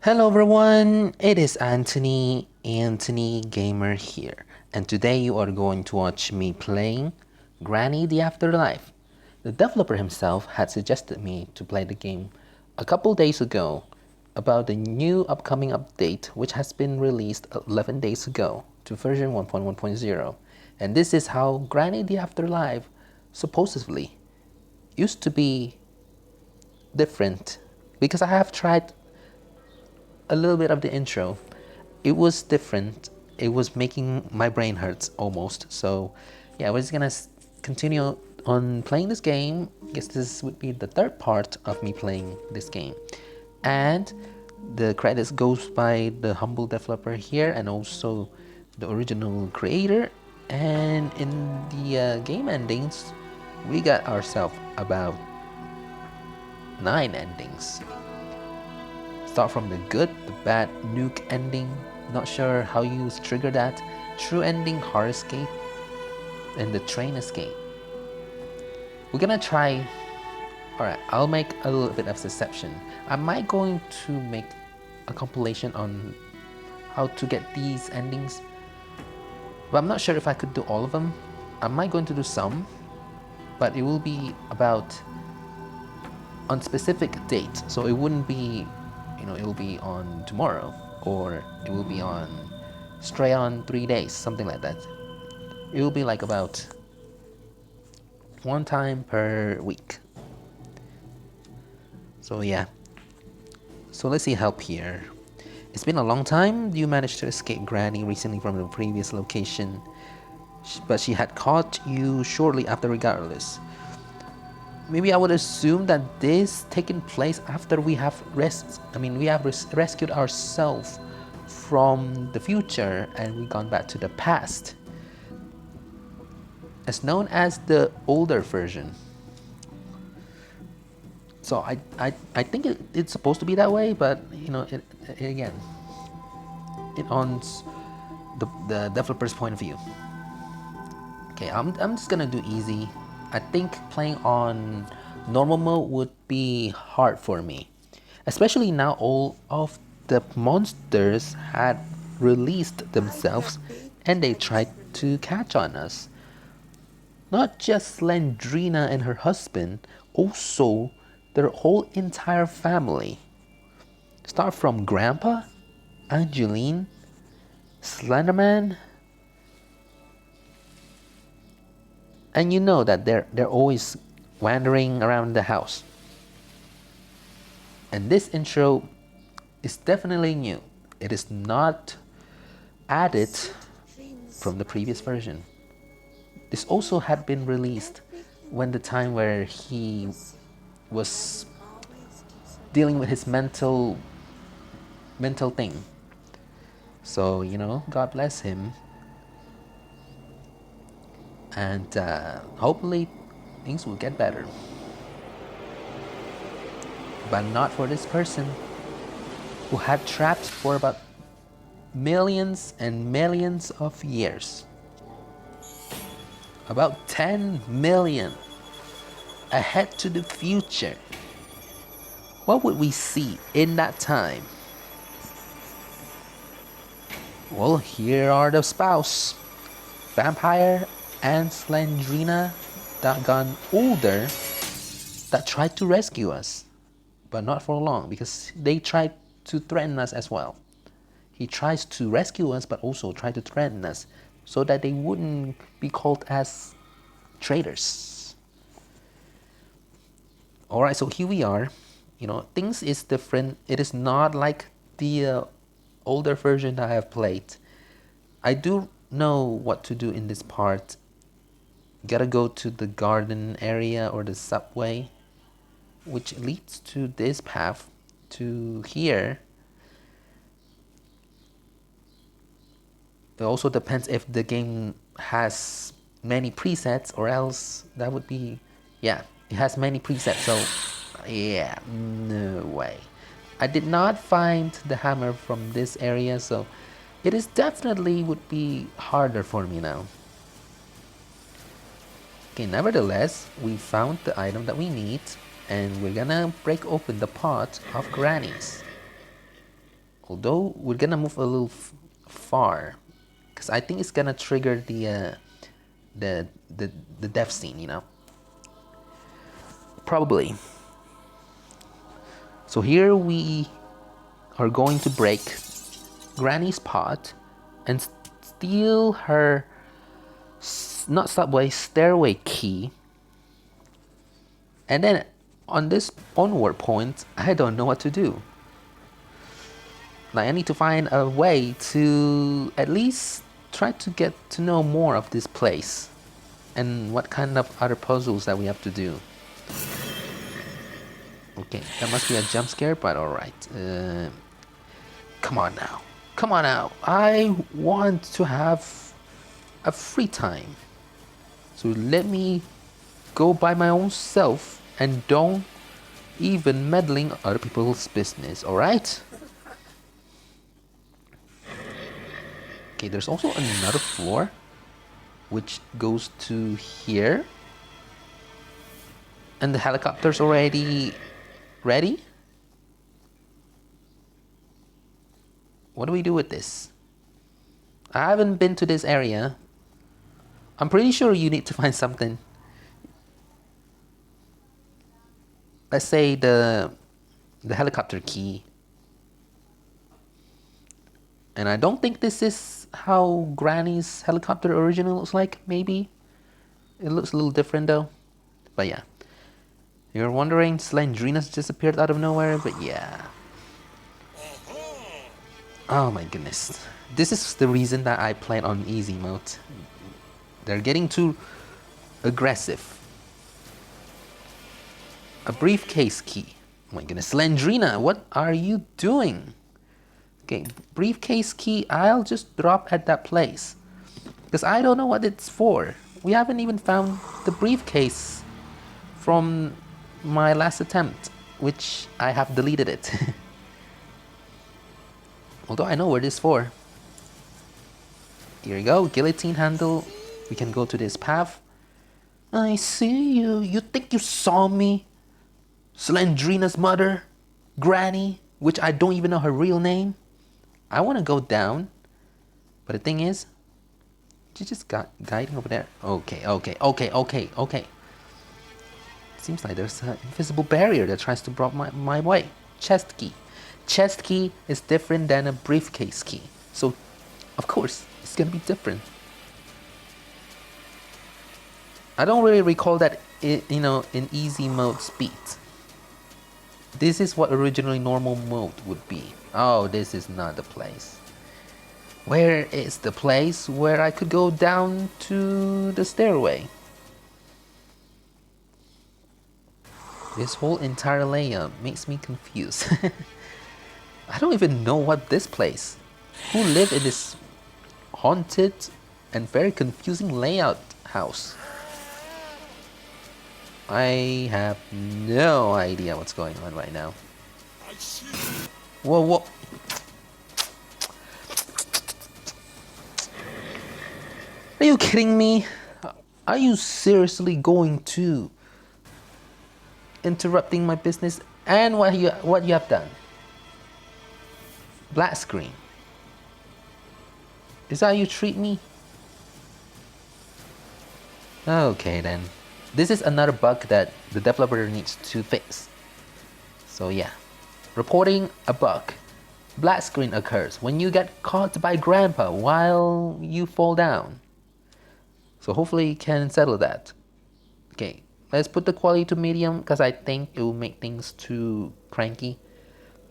Hello everyone, it is Anthony Gamer here, and today you are going to watch me playing Granny the Afterlife. The developer himself had suggested me to play the game a couple days ago about the new upcoming update which has been released 11 days ago to version 1.1.0, and this is how Granny the Afterlife supposedly used to be different because I have tried a little bit of the intro. It was different. It was making my brain hurts almost. So yeah, we're just gonna continue on playing this game. I guess this would be the third part of me playing this game. And the credits goes by the humble developer here and also the original creator. And in the game endings, we got ourselves about 9 endings. Start from the good, the bad, Nuke ending, not sure how you trigger that, true ending, hard escape, and the train escape. We're gonna try. Alright, I'll make a little bit of deception. I might going to make a compilation on how to get these endings, but I'm not sure if I could do all of them. I might going to do some, but it will be about on specific date, so it wouldn't be, it will be on tomorrow, or it will be on straight on 3 days, something like that. It will be like about one time per week. So yeah, so let's see help here. It's been a long time. You managed to escape Granny recently from the previous location, but she had caught you shortly after regardless. Maybe I would assume that this taking place after we have rescued ourselves from the future and we gone back to the past, as known as the older version. So I think it's supposed to be that way, but again, it on the developer's point of view. Okay, I'm just gonna do easy. I think playing on normal mode would be hard for me, especially now all of the monsters had released themselves and they tried to catch on us. Not just Slendrina and her husband, also their whole entire family. Start from Grandpa, Angeline, Slenderman, and you know that they're always wandering around the house. And this intro is definitely new. It is not added from the previous version. This also had been released when the time where he was dealing with his mental thing. So God bless him, and hopefully things will get better. But not for this person who had trapped for about millions and millions of years. About 10 million ahead to the future. What would we see in that time? Well, here are the spouse, vampire and Slendrina, that gone older, that tried to rescue us, but not for long because they tried to threaten us as well. He tries to rescue us, but also try to threaten us so that they wouldn't be called as traitors. Alright, so here we are. Things is different. It is not like the older version that I have played. I do know what to do in this part. Gotta go to the garden area or the subway, which leads to this path to here. It also depends if the game has many presets, or else that would be, yeah, it has many presets, so yeah, no way. I did not find the hammer from this area, so it is definitely would be harder for me now. Okay, nevertheless, we found the item that we need, and we're gonna break open the pot of grannies. Although we're gonna move a little far, because I think it's gonna trigger the the death scene, you know. Probably. So here we are going to break Granny's pot and steal her not subway stairway key. And then on this onward point, I don't know what to do. Like, I need to find a way to at least try to get to know more of this place and what kind of other puzzles that we have to do. Okay, that must be a jump scare, but alright. Come on now. Come on now. I want to have a free time. So let me go by my own self and don't even meddling other people's business, alright? Okay, there's also another floor which goes to here. And the helicopter's already ready? What do we do with this? I haven't been to this area. I'm pretty sure you need to find something. Let's say the helicopter key. And I don't think this is how Granny's helicopter originally looks like, maybe. It looks a little different though. But yeah. You're wondering, slendrina's just appeared out of nowhere, but yeah. Oh my goodness. This is the reason that I played on easy mode. They're getting too aggressive. A briefcase key. Oh my goodness, Slendrina, what are you doing? Okay, briefcase key, I'll just drop at that place. Because I don't know what it's for. We haven't even found the briefcase from my last attempt, which I have deleted it. Although I know what it's for. Here we go, guillotine handle. We can go to this path. I see you. You think you saw me? Slendrina's mother? Granny? Which I don't even know her real name. I want to go down. But the thing is, she just got guiding over there. Okay. Seems like there's an invisible barrier that tries to block my way. Chest key. Chest key is different than a briefcase key. So, of course, it's gonna be different. I don't really recall that, in easy mode speed. This is what originally normal mode would be. Oh, this is not the place. Where is the place where I could go down to the stairway? This whole entire layout makes me confused. I don't even know what this place. Who lived in this haunted and very confusing layout house? I have no idea what's going on right now. Whoa. Are you kidding me? Are you seriously going to interrupting my business and what you have done? Black screen. Is that how you treat me? Okay then. This is another bug that the developer needs to fix. So yeah. Reporting a bug. Black screen occurs when you get caught by Grandpa while you fall down. So hopefully you can settle that. Okay, let's put the quality to medium because I think it will make things too cranky.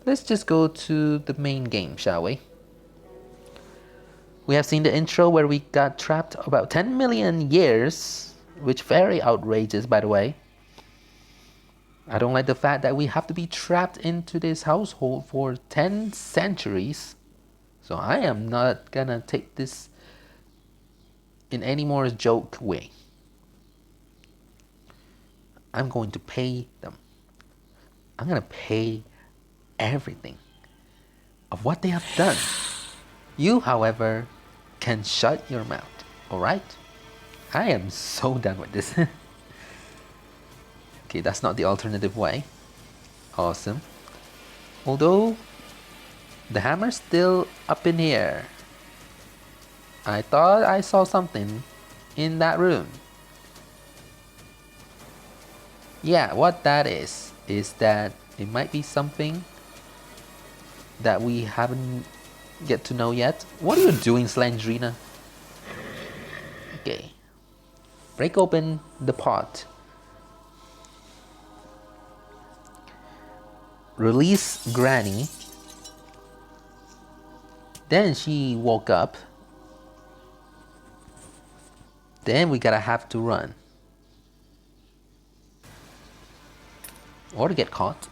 Let's just go to the main game, shall we? We have seen the intro where we got trapped about 10 million years, which very outrageous, by the way. I don't like the fact that we have to be trapped into this household for 10 centuries. So I am not gonna take this in any more joke way. I'm going to pay them. I'm gonna pay everything of what they have done. You, however, can shut your mouth, alright? I am so done with this. Okay, that's not the alternative way. Awesome. Although, The hammer's still up in here. I thought I saw something in that room. Yeah, what that is that it might be something that we haven't get to know yet. What are you doing, Slendrina? Okay. Break open the pot. Release Granny. Then she woke up. Then we gotta have to run. Or to get caught.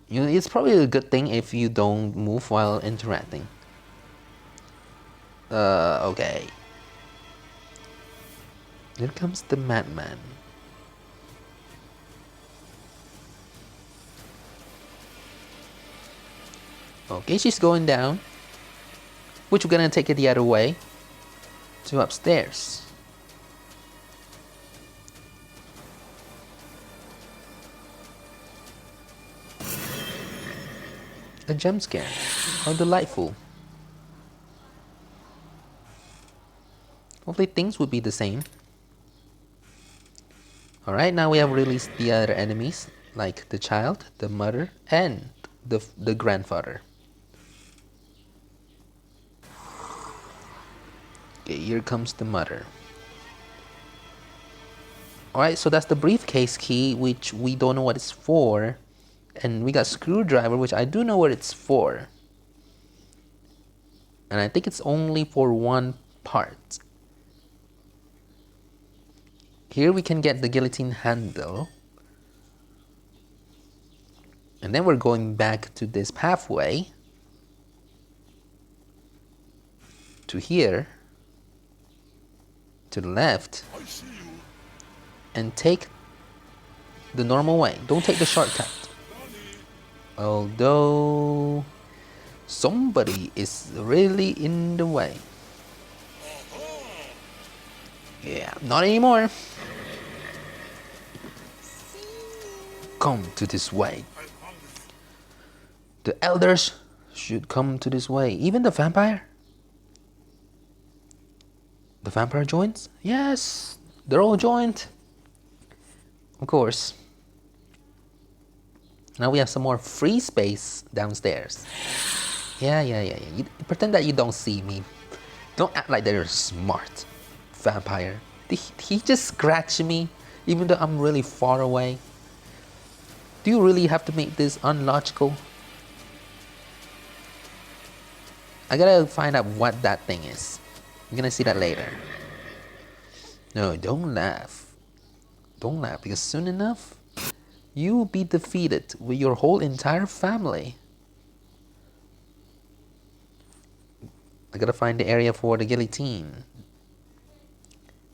You know, it's probably a good thing if you don't move while interacting. Okay. Here comes the madman. Okay, she's going down. Which we're gonna take it the other way. To upstairs. A jump scare. How delightful. Hopefully things will be the same. Alright, now we have released the other enemies, like the child, the mother, and the grandfather. Okay, here comes the mother. Alright, so that's the briefcase key, which we don't know what it's for. And we got screwdriver, which I do know what it's for. And I think it's only for one part. Here we can get the guillotine handle. And then we're going back to this pathway. To here. To the left. And take the normal way. Don't take the shortcut. Although somebody is really in the way. Yeah, not anymore. Come to this way. The elders should come to this way. Even the vampire? The vampire joins? Yes, they're all joined. Of course. Now we have some more free space downstairs. Yeah. You pretend that you don't see me. Don't act like they're smart. Vampire. Did he just scratch me even though I'm really far away? Do you really have to make this unlogical? I gotta find out what that thing is. I'm gonna see that later. No, don't laugh. Don't laugh, because soon enough you will be defeated with your whole entire family. I gotta find the area for the guillotine.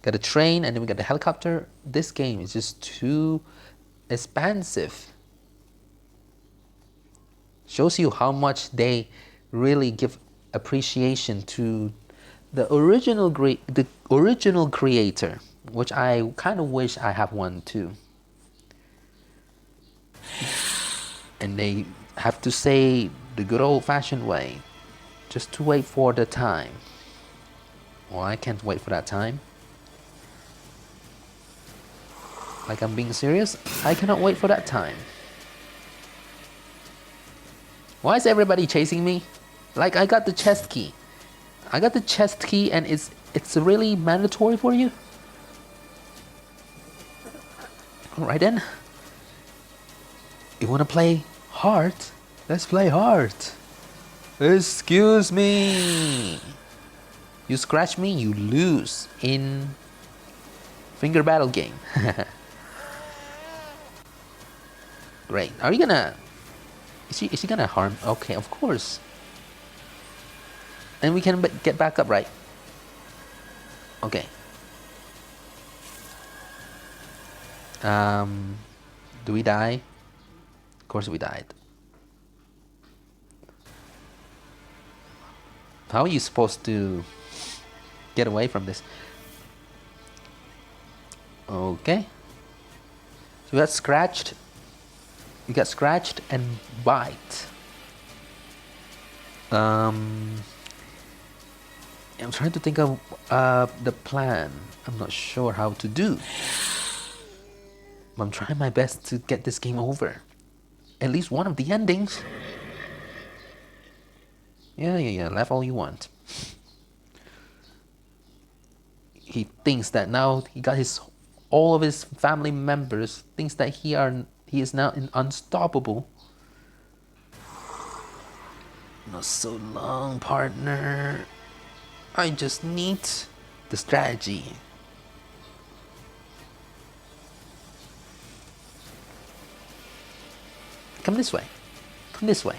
Got a train, and then we got the helicopter. This game is just too expansive. Shows you how much they really give appreciation to the original creator, which I kind of wish I have one too. And they have to say the good old-fashioned way, just to wait for the time. Well, I can't wait for that time. Like, I'm being serious. I cannot wait for that time. Why is everybody chasing me? Like, I got the chest key. I got the chest key, and it's really mandatory for you? Alright then. You wanna play hard? Let's play hard. Excuse me. You scratch me, you lose in finger battle game. Great. Are you gonna... Is she gonna harm? Okay, of course. And we can get back up, right? Okay. Do we die? Of course we died. How are you supposed to get away from this? Okay. So we got scratched. You get scratched and bite. I'm trying to think of the plan. I'm not sure how to do. I'm trying my best to get this game over. At least one of the endings. Yeah, laugh all you want. He thinks that now he got all of his family members, thinks that he is now unstoppable. Not so long, partner. I just need the strategy. Come this way. Come this way.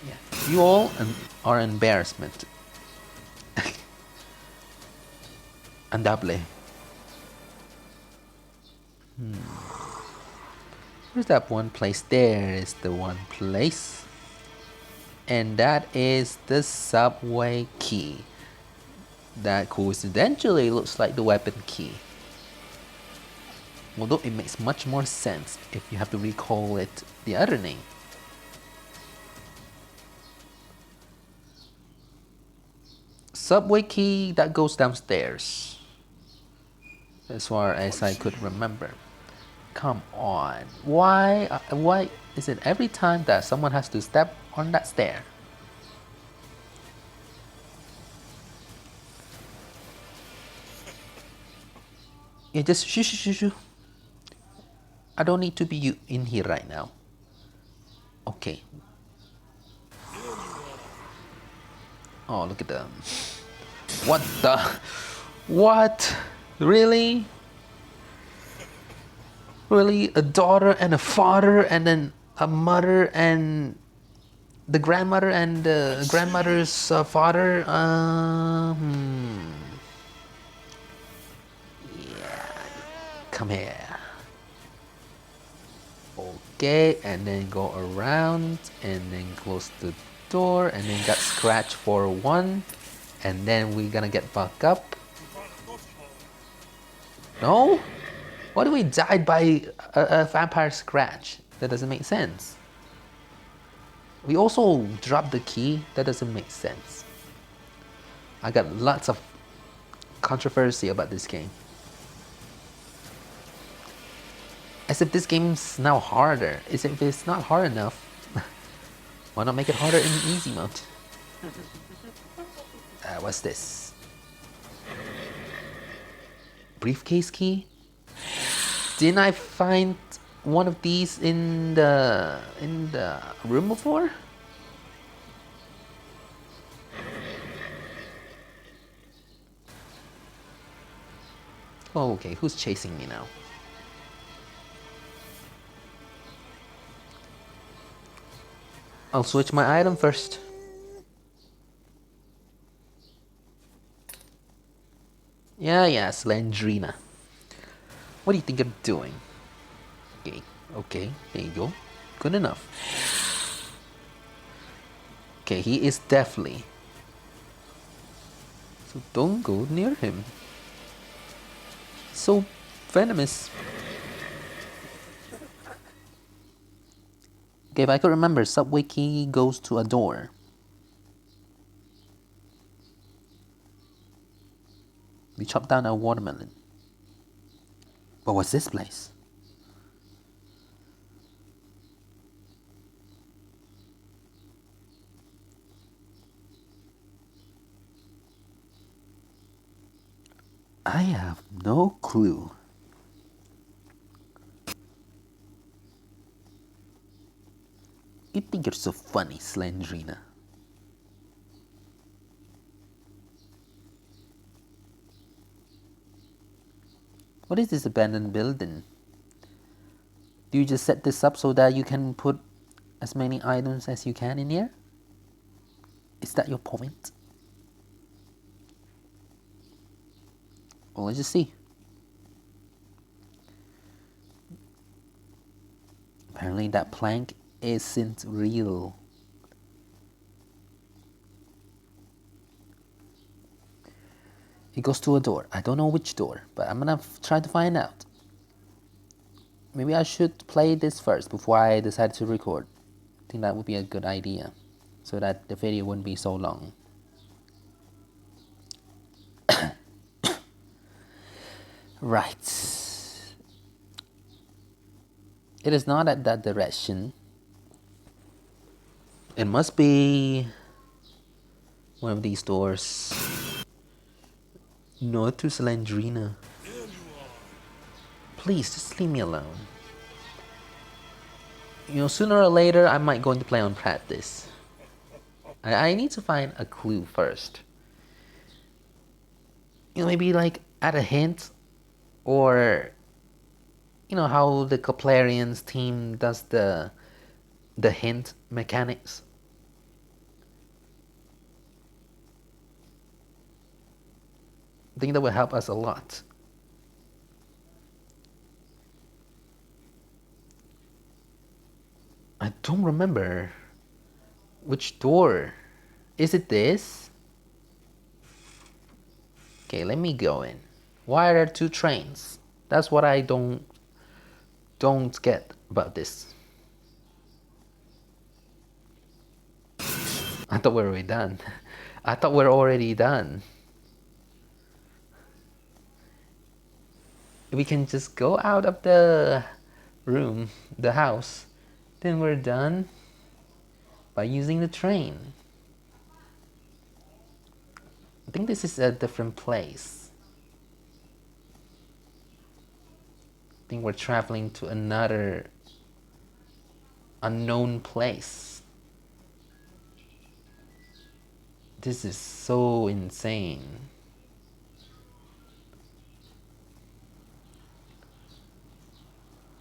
Yeah. You all are an embarrassment. Andable. Where's that one place? There is the one place. And that is the subway key. That coincidentally looks like the weapon key. Although it makes much more sense if you have to recall it the other name. Subway key that goes downstairs. As far as I could remember. Come on. Why is it every time that someone has to step on that stair? Yeah, just shoo. I don't need to be in here right now. Okay. Oh, look at them. What the? What? Really? Really? A daughter and a father and then a mother and the grandmother and the grandmother's father? Yeah. Come here. Okay, and then go around and then close the door and then get scratched for one. And then we're gonna get back up. No? Why do we die by a vampire scratch? That doesn't make sense. We also dropped the key. That doesn't make sense. I got lots of controversy about this game. As if this game's now harder. As if it's not hard enough. Why not make it harder in easy mode? What's this? Briefcase key? Didn't I find one of these in the room before? Oh, okay, who's chasing me now? I'll switch my item first. Yeah, slendrina. What do you think you're doing? Okay, there you go. Good enough. Okay, he is deathly. So don't go near him. So venomous. Okay, if I could remember, subway key goes to a door. We chopped down a watermelon. But what's this place? I have no clue. You think you're so funny, Slendrina. What is this abandoned building? Do you just set this up so that you can put as many items as you can in here? Is that your point? Well, let's just see. Apparently that plank isn't real. It goes to a door. I don't know which door, but I'm gonna try to find out. Maybe I should play this first before I decide to record. I think that would be a good idea, so that the video wouldn't be so long. Right. It is not at that direction. It must be one of these doors. Not to Slendrina. Please, just leave me alone. Sooner or later, I might go into play on practice. I need to find a clue first. Maybe like add a hint, or how the Coplarians team does the hint mechanics. I think that will help us a lot. I don't remember. Which door? Is it this? Okay, let me go in. Why are there two trains? That's what I don't get about this. I thought we were already done. I thought we were already done. We can just go out of the room, the house, then we're done by using the train. I think this is a different place. I think we're traveling to another unknown place. This is so insane.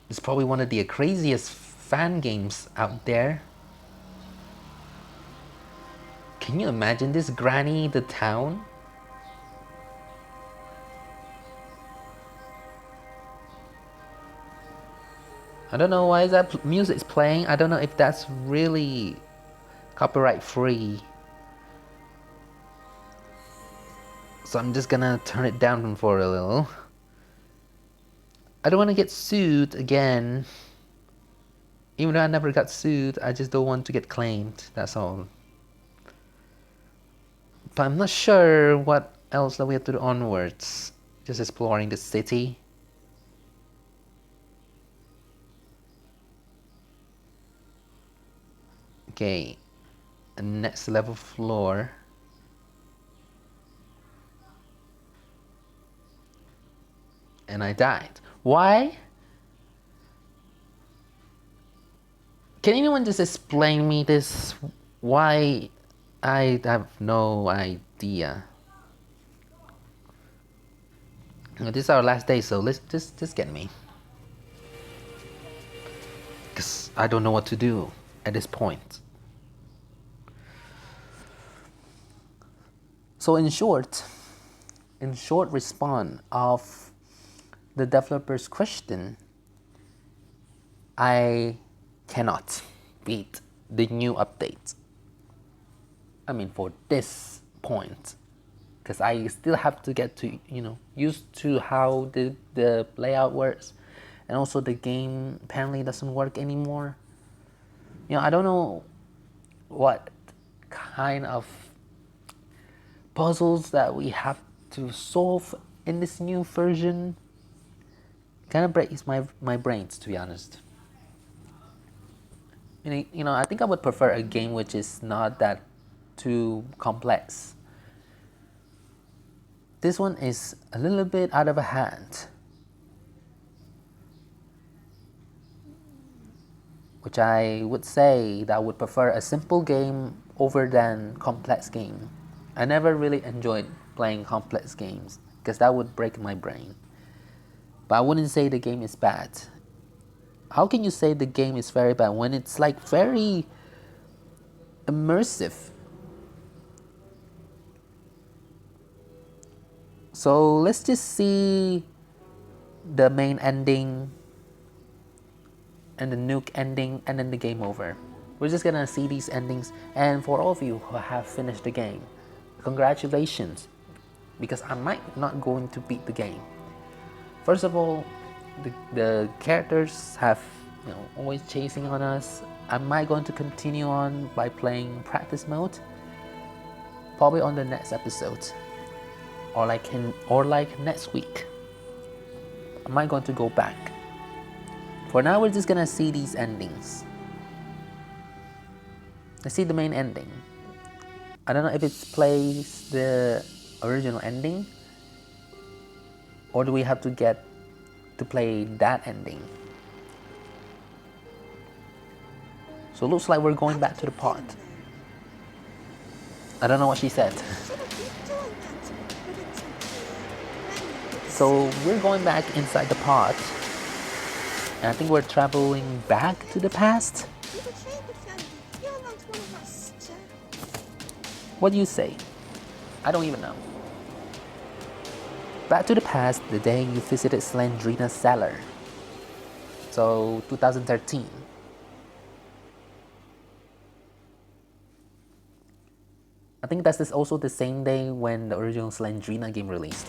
It's probably one of the craziest fan games out there. Can you imagine this? Granny the town? I don't know why that music is playing. I don't know if that's really copyright free. So I'm just gonna turn it down for a little. I don't want to get sued again. Even though I never got sued, I just don't want to get claimed, that's all. But I'm not sure what else that we have to do onwards. Just exploring the city. Okay, a next level floor. And I died. Why? Can anyone just explain me this? Why? I have no idea. This is our last day, so let's just get me. Because I don't know what to do at this point. So in short response of the developer's question, I cannot beat the new update. I mean, for this point, because I still have to get to used to how the layout works, and also the game apparently doesn't work anymore. I don't know what kind of puzzles that we have to solve in this new version. Kind of breaks my brains, to be honest. I think I would prefer a game which is not that too complex. This one is a little bit out of a hand, which I would say that I would prefer a simple game over than complex game. I never really enjoyed playing complex games because that would break my brain. But I wouldn't say the game is bad. How can you say the game is very bad when it's like very immersive? So let's just see the main ending and the Nuke ending and then the game over. We're just gonna see these endings, and for all of you who have finished the game, congratulations, because I might not going to beat the game. First of all, the characters have, always chasing on us. Am I going to continue on by playing practice mode? Probably on the next episode, or like next week. Am I going to go back? For now, we're just gonna see these endings. Let's see the main ending. I don't know if it plays the original ending, or do we have to get to play that ending? So it looks like we're going back to the part. I don't know what she said. So we're going back inside the pod, and I think we're traveling back to the past. What do you say? I don't even know. Back to the past, the day you visited Slendrina's cellar. So 2013. I think that's also the same day when the original Slendrina game released.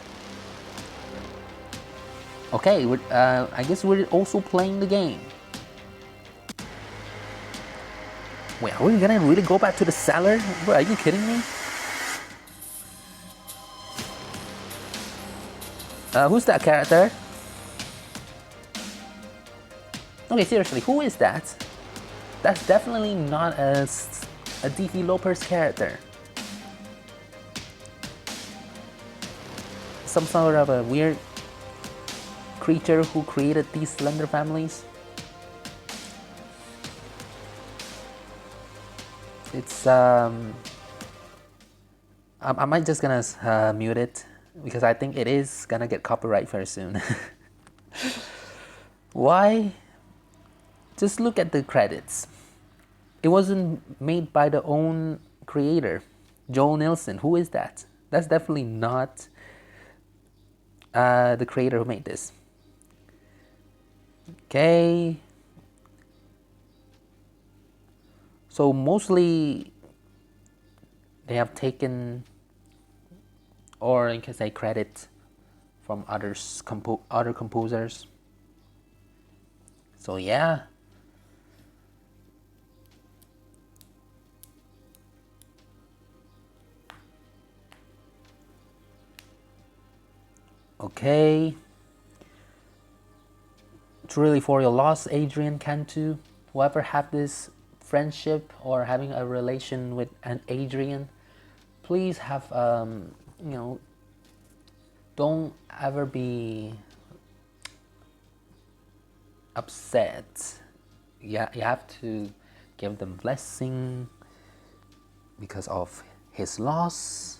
Okay, I guess we're also playing the game. Wait, are we gonna really go back to the cellar? Bro, are you kidding me? Who's that character? Okay, seriously, who is that? That's definitely not a developer's character. Some sort of a weird creature who created these slender families. It's I might just gonna mute it because I think it is gonna get copyright very soon. Why? Just look at the credits. It wasn't made by the own creator, Joel Nielsen. Who is that? That's definitely not the creator who made this. Okay. So mostly they have taken, or you can say, credit from other composers. So yeah. Okay. Truly for your loss, Adrian Cantu. Whoever have this friendship or having a relation with an Adrian, please have don't ever be upset. Yeah, you have to give them blessing because of his loss,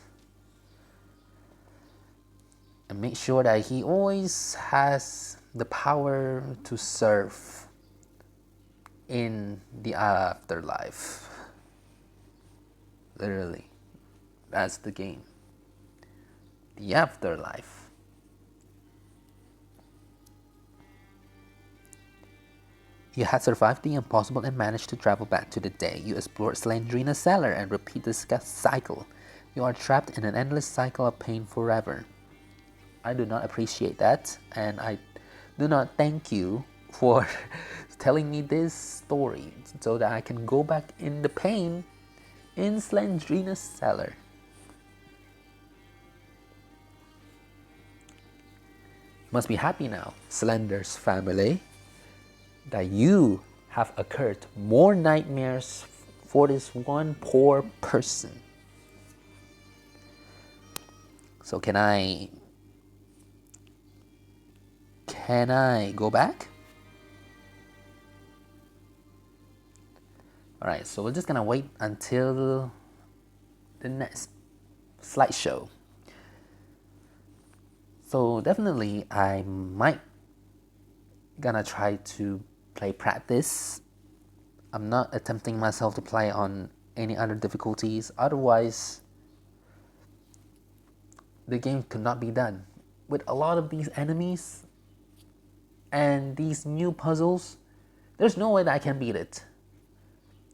and make sure that he always has the power to serve in the afterlife. Literally, that's the game. The afterlife. You had survived the impossible and managed to travel back to the day you explored Slendrina's cellar and repeat the cycle. You are trapped in an endless cycle of pain forever. I do not appreciate that, and I do not thank you for telling me this story so that I can go back in the pain in Slendrina's cellar. You must be happy now, Slender's family, that you have occurred more nightmares for this one poor person. So can I go back? Alright, so we're just gonna wait until the next slideshow. So definitely I might gonna try to play practice. I'm not attempting myself to play on any other difficulties, otherwise the game could not be done. With a lot of these enemies and these new puzzles, there's no way that I can beat it.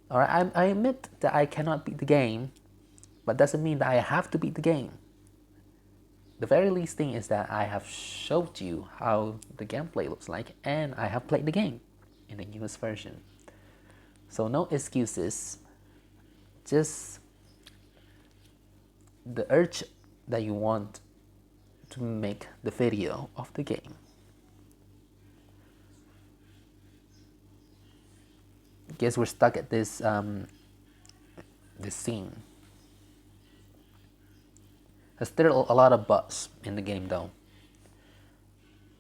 Alright, I admit that I cannot beat the game, but doesn't mean that I have to beat the game. the very least thing is that I have showed you how the gameplay looks like, and I have played the game in the newest version. So no excuses, just the urge that you want to make the video of the game. Guess we're stuck at this scene. There's still a lot of bugs in the game though.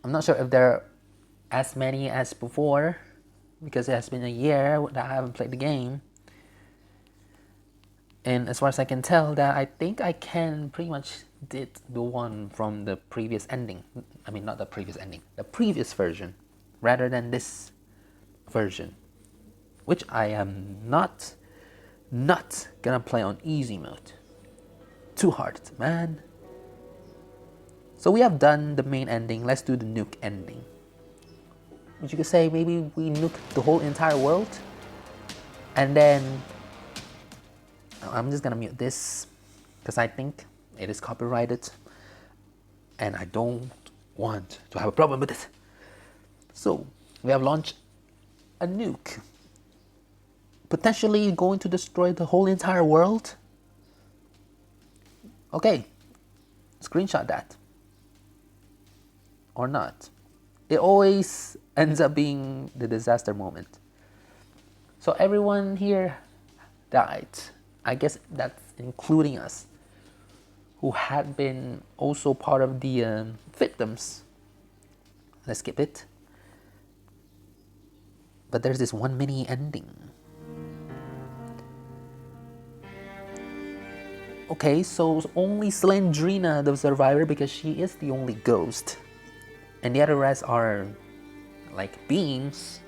I'm not sure if there are as many as before, because it has been a year that I haven't played the game. And as far as I can tell, that I think I can pretty much did the one from the previous ending. I mean, not the previous ending, the previous version, rather than this version, which I am not gonna play on easy mode. Too hard, man. So we have done the main ending. Let's do the nuke ending. Which you could say maybe we nuke the whole entire world, and then I'm just gonna mute this because I think it is copyrighted and I don't want to have a problem with it. So we have launched a nuke, potentially going to destroy the whole entire world. Okay, screenshot that. Or not. It always ends up being the disaster moment. So everyone here died. I guess that's including us, who had been also part of the victims. Let's skip it. But there's this one mini ending. Okay, so only Slendrina the survivor, because she is the only ghost, and the other rest are like beings,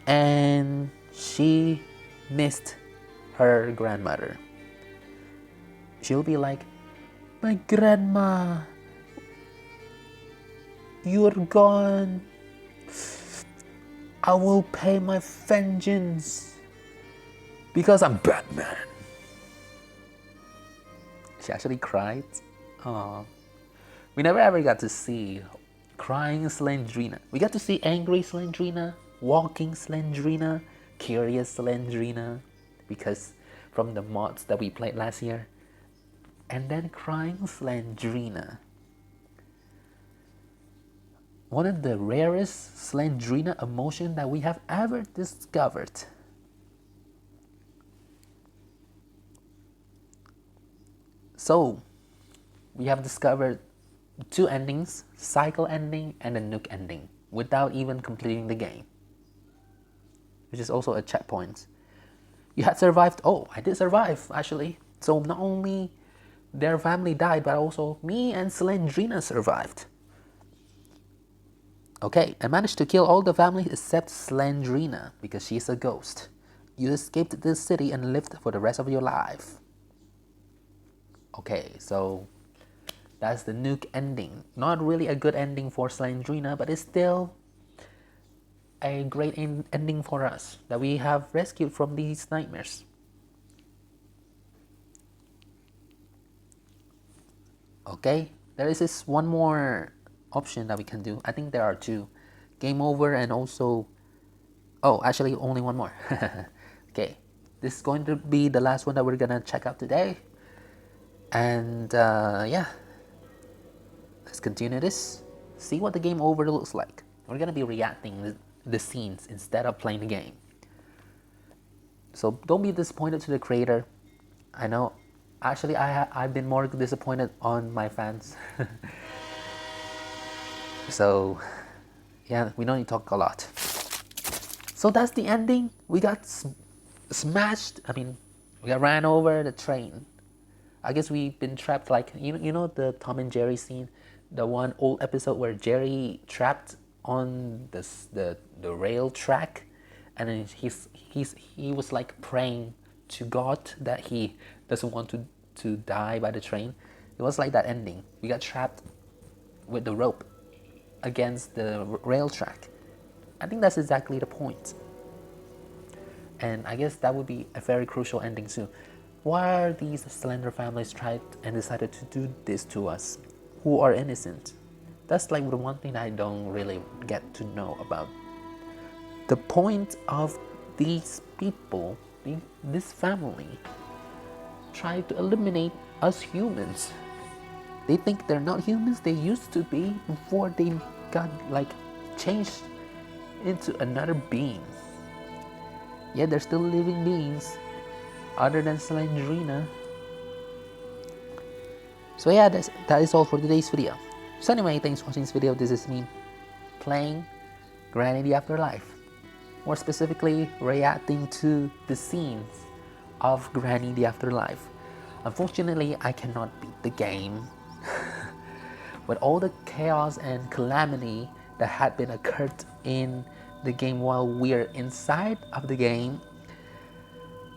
and she missed her grandmother. She'll be like, "My grandma, you're gone. I will pay my vengeance because I'm Batman." She actually cried. Aww. We never ever got to see crying Slendrina. We got to see angry Slendrina, walking Slendrina, curious Slendrina, because from the mods that we played last year, and then crying Slendrina. One of the rarest Slendrina emotion that we have ever discovered. So, we have discovered two endings, cycle ending and a nuke ending, without even completing the game, which is also a checkpoint. You had survived. Oh, I did survive actually. So not only their family died, but also me and Slendrina survived. Okay, I managed to kill all the family except Slendrina because she's a ghost. You escaped this city and lived for the rest of your life. Okay, so that's the nuke ending. Not really a good ending for Slendrina, but it's still a great ending for us, that we have rescued from these nightmares. Okay, there is this one more option that we can do. I think there are two. Game over and also... Oh, actually only one more. Okay, this is going to be the last one that we're gonna check out today. And yeah, let's continue this. See what the game over looks like. We're gonna be reacting the scenes instead of playing the game. So don't be disappointed to the creator. I know, actually I've been more disappointed on my fans. So yeah, we don't need to talk a lot. So that's the ending. We got smashed. I mean, we got ran over the train. I guess we've been trapped, like, you know the Tom and Jerry scene, the one old episode where Jerry trapped on the rail track, and then he was like praying to God that he doesn't want to die by the train. It was like that ending. We got trapped with the rope against the rail track. I think that's exactly the point. And I guess that would be a very crucial ending too. Why are these slender families tried and decided to do this to us, who are innocent? That's like the one thing I don't really get to know about. The point of these people, this family, try to eliminate us humans. They think they're not humans. They used to be before they got like changed into another being. Yeah, they're still living beings other than slendrina. So yeah, that is all for today's video. So anyway, thanks for watching this video. This is me playing Granny the Afterlife. More specifically, reacting to the scenes of Granny the Afterlife. Unfortunately, I cannot beat the game. With all the chaos and calamity that had been occurred in the game while we're inside of the game,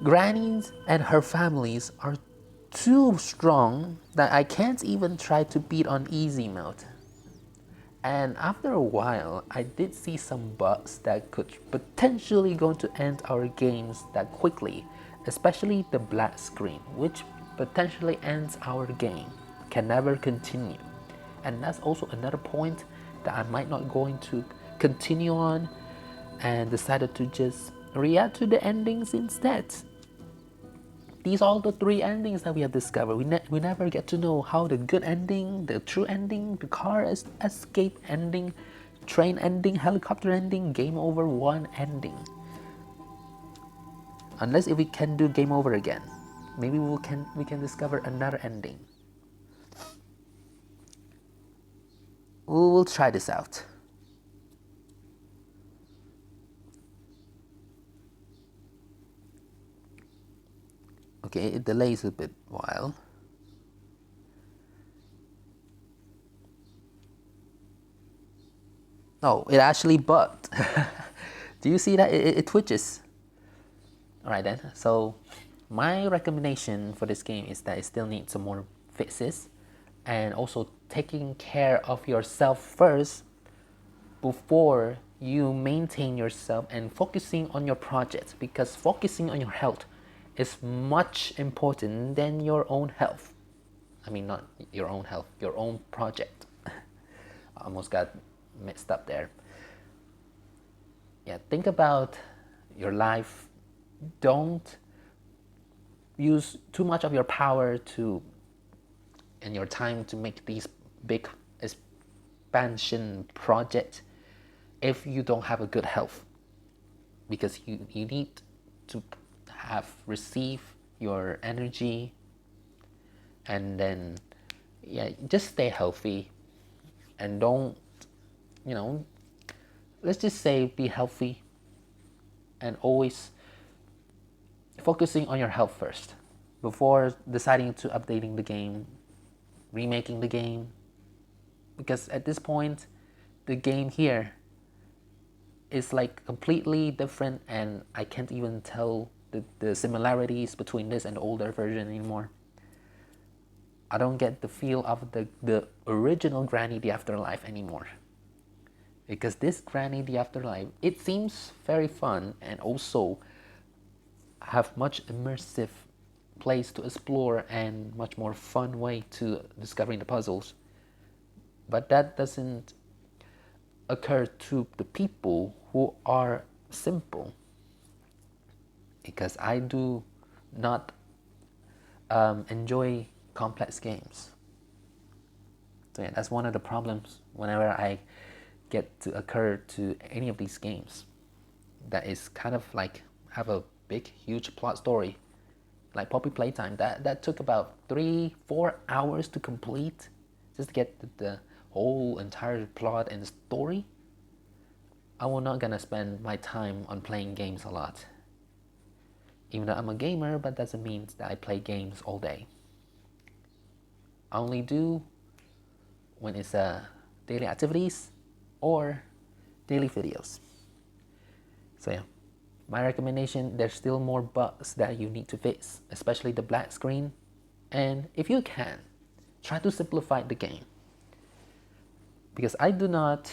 Granny and her families are too strong that I can't even try to beat on easy mode. And after a while, I did see some bugs that could potentially going to end our games that quickly, especially the black screen, which potentially ends our game, can never continue. And that's also another point that I might not going to continue on, and decided to just react to the endings instead. These are all the 3 endings that we have discovered. We never get to know how the good ending, the true ending, the car escape ending, train ending, helicopter ending, game over 1 ending. Unless if we can do game over again, maybe we can discover another ending. We'll try this out. Okay, it delays a bit while. Oh, it actually bugged. Do you see that? It twitches. Alright then, so my recommendation for this game is that it still needs some more fixes, and also taking care of yourself first before you maintain yourself and focusing on your project, because focusing on your health is much important than your own health. I mean, not your own health, your own project. I almost got mixed up there. Yeah, think about your life. Don't use too much of your power to and your time to make these big expansion projects if you don't have a good health, because you need to receive your energy, and then yeah, just stay healthy and don't, let's just say be healthy and always focusing on your health first before deciding to updating the game, remaking the game, because at this point the game here is like completely different, and I can't even tell the similarities between this and the older version anymore. I don't get the feel of the original Granny the Afterlife anymore, because this Granny the Afterlife, it seems very fun and also have much immersive place to explore and much more fun way to discovering the puzzles. But that doesn't occur to the people who are simple, because I do not enjoy complex games. So yeah, that's one of the problems whenever I get to occur to any of these games that is kind of like have a big huge plot story, like Poppy Playtime. That took about 3-4 hours to complete, just to get the whole entire plot and story. I will not gonna spend my time on playing games a lot, even though I'm a gamer, but doesn't mean that I play games all day. I only do when it's daily activities or daily videos. So yeah, my recommendation, there's still more bugs that you need to fix, especially the black screen, and if you can, try to simplify the game, because I do not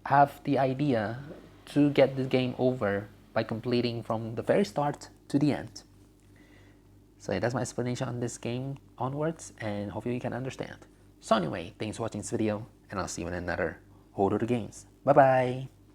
have the idea to get the game over by completing from the very start to the end. So yeah, that's my explanation on this game onwards, and hopefully you can understand. So anyway, thanks for watching this video, and I'll see you in another Order the Games. Bye bye!